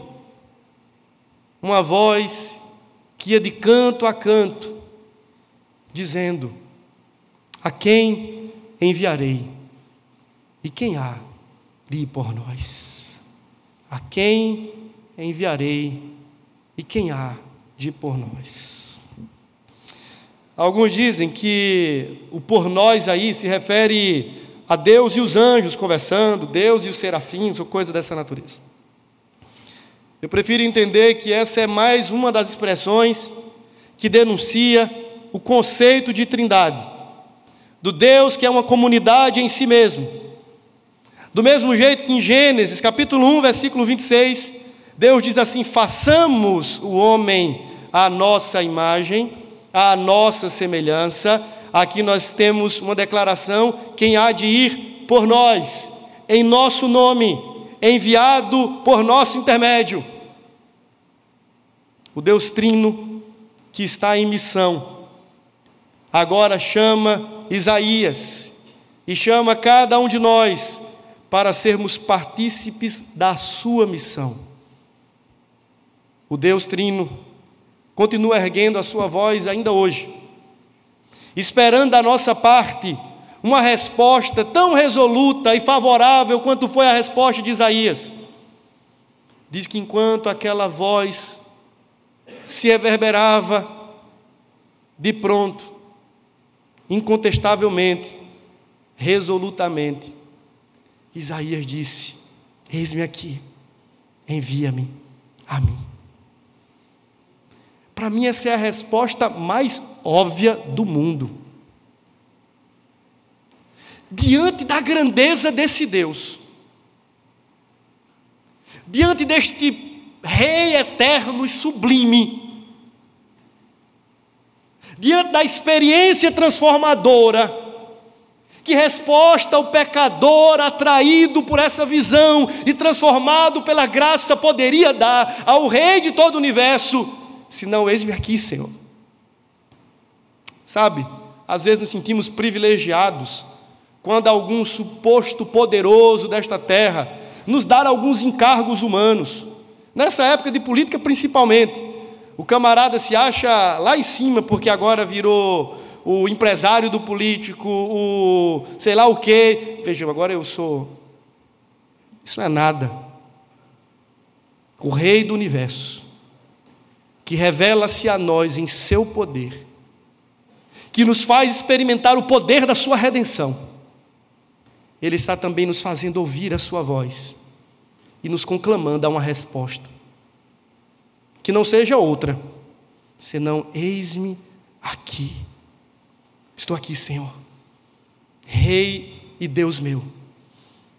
uma voz que ia de canto a canto, dizendo: a quem enviarei? E quem há de ir por nós? A quem enviarei? E quem há de ir por nós? Alguns dizem que o por nós aí se refere a Deus e os anjos conversando, Deus e os serafins, ou coisa dessa natureza. Eu prefiro entender que essa é mais uma das expressões que denuncia o conceito de trindade, do Deus que é uma comunidade em si mesmo. Do mesmo jeito que em Gênesis, capítulo 1, versículo 26, Deus diz assim: façamos o homem à nossa imagem, à nossa semelhança. Aqui nós temos uma declaração: quem há de ir por nós, em nosso nome, enviado por nosso intermédio. O Deus Trino, que está em missão, agora chama Isaías e chama cada um de nós para sermos partícipes da sua missão. O Deus Trino continua erguendo a sua voz ainda hoje, esperando da nossa parte uma resposta tão resoluta e favorável quanto foi a resposta de Isaías. Diz que enquanto aquela voz se reverberava, de pronto, incontestavelmente, resolutamente, Isaías disse: eis-me aqui, envia-me a mim. Para mim essa é a resposta mais óbvia do mundo. Diante da grandeza desse Deus, diante deste Rei eterno e sublime, diante da experiência transformadora, que resposta o pecador atraído por essa visão e transformado pela graça poderia dar ao Rei de todo o universo, senão eis-me aqui, Senhor. Sabe, às vezes nos sentimos privilegiados quando algum suposto poderoso desta terra nos dá alguns encargos humanos. Nessa época de política principalmente, o camarada se acha lá em cima porque agora virou o empresário do político, o sei lá o quê. Veja, agora eu sou... Isso não é nada. O Rei do universo, que revela-se a nós em seu poder, que nos faz experimentar o poder da sua redenção, Ele está também nos fazendo ouvir a sua voz e nos conclamando a uma resposta, que não seja outra, senão: eis-me aqui. Estou aqui, Senhor, Rei e Deus meu,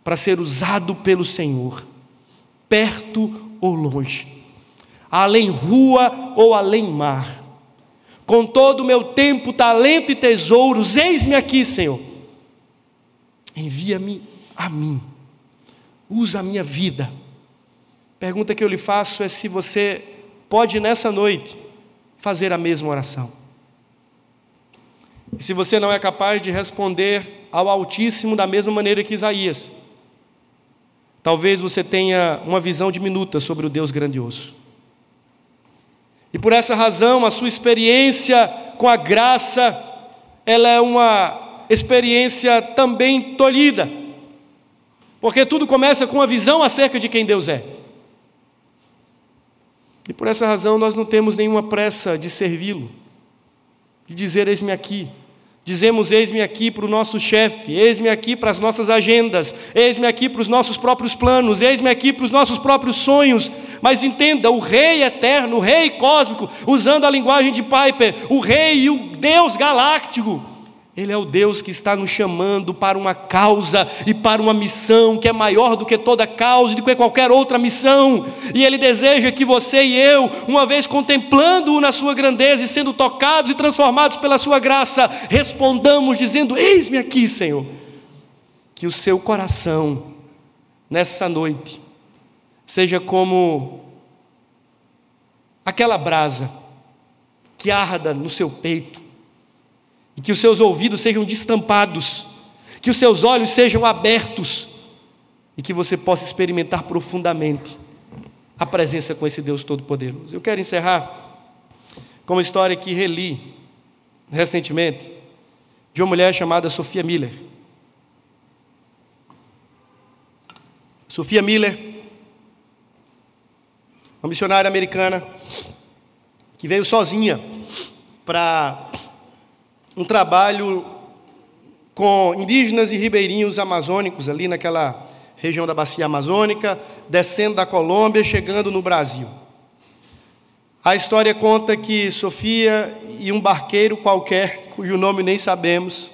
para ser usado pelo Senhor, perto ou longe, além rua ou além mar, com todo o meu tempo, talento e tesouros, eis-me aqui, Senhor. Envia-me a mim, usa a minha vida, pergunta que eu lhe faço é se você pode nessa noite fazer a mesma oração. E se você não é capaz de responder ao Altíssimo da mesma maneira que Isaías, talvez você tenha uma visão diminuta sobre o Deus grandioso. E por essa razão, a sua experiência com a graça, ela é uma experiência também tolhida. Porque tudo começa com uma visão acerca de quem Deus é. E por essa razão nós não temos nenhuma pressa de servi-lo, de dizer eis-me aqui. Dizemos eis-me aqui para o nosso chefe, eis-me aqui para as nossas agendas, eis-me aqui para os nossos próprios planos, eis-me aqui para os nossos próprios sonhos. Mas entenda, o Rei eterno, o Rei cósmico, usando a linguagem de Piper, o Rei e o Deus galáctico, Ele é o Deus que está nos chamando para uma causa e para uma missão que é maior do que toda causa, do que qualquer outra missão. E Ele deseja que você e eu, uma vez contemplando-o na sua grandeza e sendo tocados e transformados pela sua graça, respondamos dizendo: eis-me aqui, Senhor. Que o seu coração, nessa noite, seja como aquela brasa que arda no seu peito, e que os seus ouvidos sejam destampados, que os seus olhos sejam abertos, e que você possa experimentar profundamente a presença com esse Deus Todo-Poderoso. Eu quero encerrar com uma história que reli recentemente, de uma mulher chamada Sophia Miller. Sophia Miller, uma missionária americana, que veio sozinha para um trabalho com indígenas e ribeirinhos amazônicos, ali naquela região da bacia amazônica, descendo da Colômbia, chegando no Brasil. A história conta que Sophia e um barqueiro qualquer, cujo nome nem sabemos,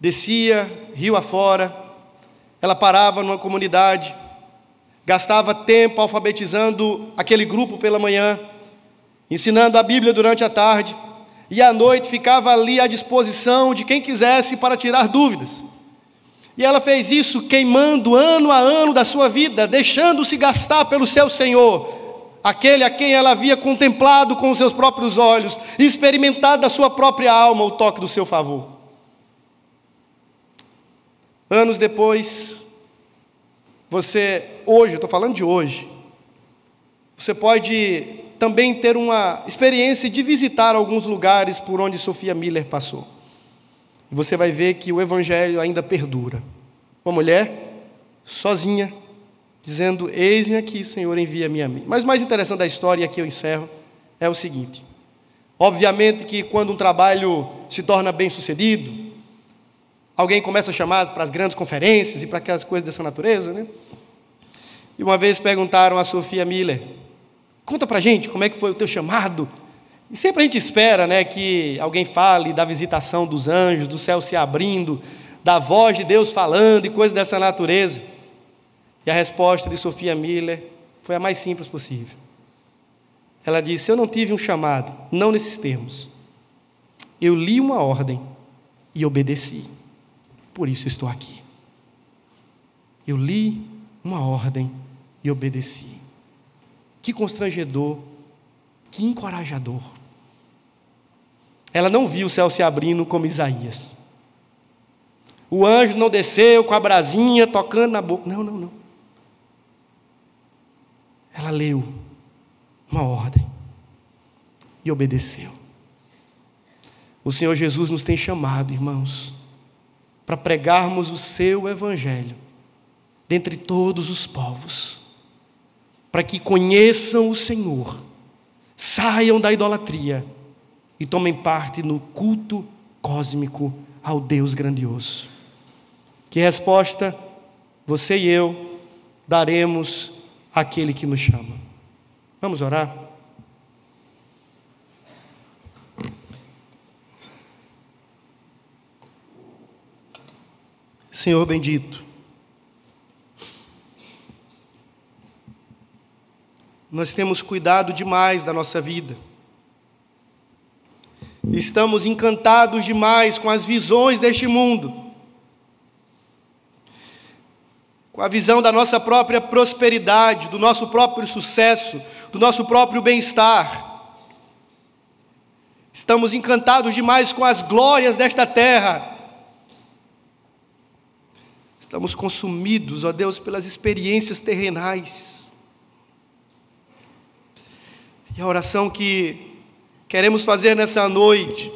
descia rio afora, ela parava numa comunidade, gastava tempo alfabetizando aquele grupo pela manhã, ensinando a Bíblia durante a tarde, e à noite ficava ali à disposição de quem quisesse para tirar dúvidas. E ela fez isso queimando ano a ano da sua vida, deixando-se gastar pelo seu Senhor, aquele a quem ela havia contemplado com os seus próprios olhos, e experimentado da sua própria alma o toque do seu favor. Anos depois, hoje, eu estou falando de hoje, você pode também ter uma experiência de visitar alguns lugares por onde Sophia Miller passou. E você vai ver que o Evangelho ainda perdura. Uma mulher, sozinha, dizendo: eis-me aqui, Senhor, envia-me a mim. Mas o mais interessante da história, e aqui eu encerro, é o seguinte. Obviamente que quando um trabalho se torna bem sucedido, alguém começa a chamar para as grandes conferências e para aquelas coisas dessa natureza, né? E uma vez perguntaram a Sophia Miller: conta pra gente como é que foi o teu chamado. E sempre a gente espera, né, que alguém fale da visitação dos anjos, do céu se abrindo, da voz de Deus falando e coisas dessa natureza. E a resposta de Sophia Miller foi a mais simples possível. Ela disse: eu não tive um chamado, não nesses termos. Eu li uma ordem e obedeci. Por isso estou aqui. Eu li uma ordem e obedeci. Que constrangedor, que encorajador. Ela não viu o céu se abrindo como Isaías. O anjo não desceu com a brasinha tocando na boca. Não, não, não. Ela leu uma ordem e obedeceu. O Senhor Jesus nos tem chamado, irmãos, para pregarmos o seu Evangelho dentre todos os povos, para que conheçam o Senhor, saiam da idolatria e tomem parte no culto cósmico ao Deus grandioso. Que resposta você e eu daremos àquele que nos chama? Vamos orar? Senhor bendito, nós temos cuidado demais da nossa vida. Estamos encantados demais com as visões deste mundo. com a visão da nossa própria prosperidade, do nosso próprio sucesso, do nosso próprio bem-estar. Estamos encantados demais com as glórias desta terra. Estamos consumidos, ó Deus, pelas experiências terrenais. E a oração que queremos fazer nessa noite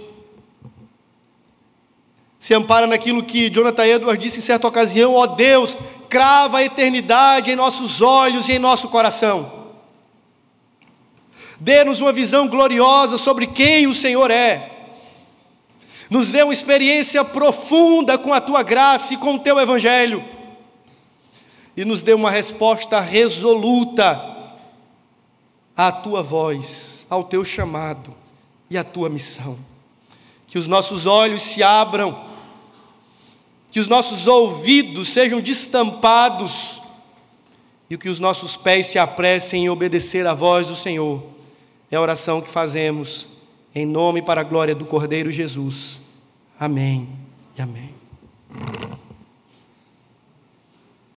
se ampara naquilo que Jonathan Edwards disse em certa ocasião: ó Deus, crava a eternidade em nossos olhos e em nosso coração. Dê-nos uma visão gloriosa sobre quem o Senhor é. Nos dê uma experiência profunda com a Tua graça e com o Teu Evangelho. E nos dê uma resposta resoluta à Tua voz, ao Teu chamado e à Tua missão. Que os nossos olhos se abram, que os nossos ouvidos sejam destampados e que os nossos pés se apressem em obedecer à voz do Senhor. É a oração que fazemos em nome e para a glória do Cordeiro Jesus. Amém e amém.